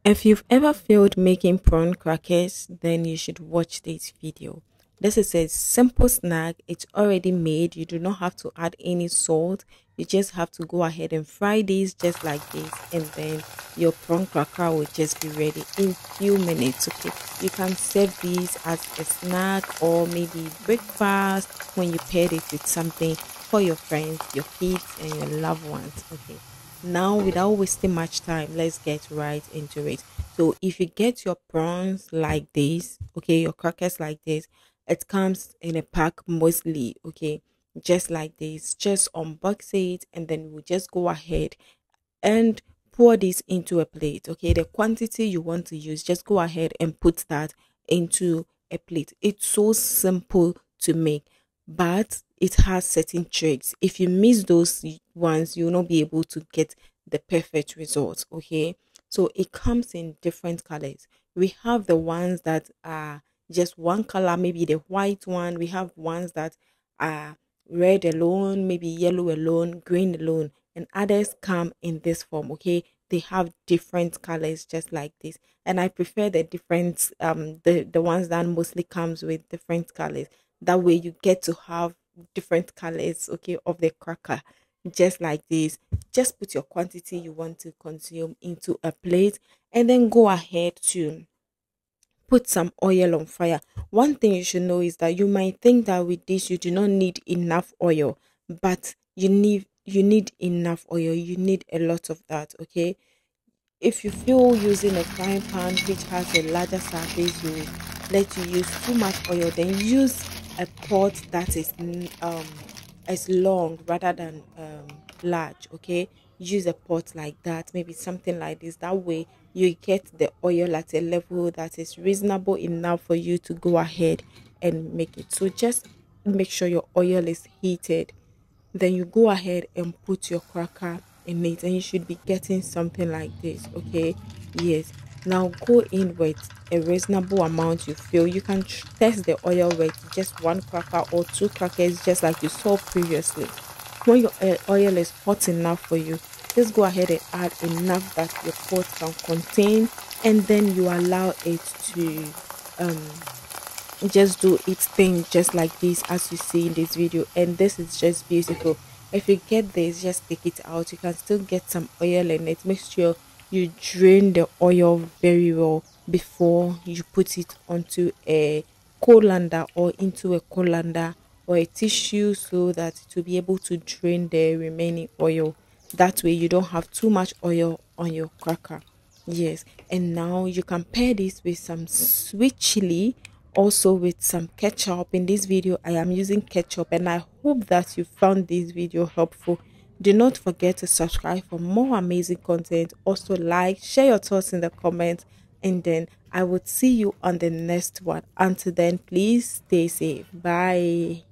If you've ever failed making prawn crackers, then you should watch this video. This is a simple snack. It's already made. You do not have to add any salt. You just have to go ahead and fry these just like this, and then your prawn cracker will just be ready in few minutes. Okay, you can serve these as a snack or maybe breakfast when you pair it with something for your friends, your kids, and your loved ones. Okay, now without wasting much time, let's get right into it. So if you get your prawns like this, okay, your crackers like this, it comes in a pack mostly, okay, just like this. Just unbox it, and then we'll just go ahead and pour this into a plate. Okay, the quantity you want to use, just go ahead and put that into a plate. It's so simple to make, but it has certain tricks. If you miss those ones, you will not be able to get the perfect results. Okay, so it comes in different colors. We have the ones that are just one color, maybe the white one. We have ones that are red alone, maybe yellow alone, green alone, and others come in this form. Okay, they have different colors just like this, and I prefer the different the ones that mostly comes with different colors. That way you get to have different colors, okay, of the cracker just like this. Just put your quantity you want to consume into a plate, and then go ahead to put some oil on fire. One thing you should know is that you might think that with this you do not need enough oil, but you need enough oil. You need a lot of that. Okay, if you feel using a frying pan which has a larger surface will let you use too much oil, then use a pot that is long rather than large. Okay, use a pot like that, maybe something like this. That way you get the oil at a level that is reasonable enough for you to go ahead and make it. So just make sure your oil is heated, then you go ahead and put your cracker in it, and you should be getting something like this. Okay, yes, now go in with a reasonable amount you feel. You can test the oil with just one cracker or two crackers, just like you saw previously. When your oil is hot enough for you, just go ahead and add enough that your pot can contain, and then you allow it to um just do its thing just like this as you see in this video. And this is just beautiful. If you get this, just take it out. You can still get some oil in it. Make sure you drain the oil very well before you put it onto a colander or into a colander or a tissue, so that it will be able to drain the remaining oil. That way you don't have too much oil on your cracker. Yes, and now you can pair this with some sweet chili, also with some ketchup. In this video I am using ketchup, and I hope that you found this video helpful. Do not forget to subscribe for more amazing content. Also like, share your thoughts in the comments, and then I would see you on the next one. Until then, please stay safe. Bye.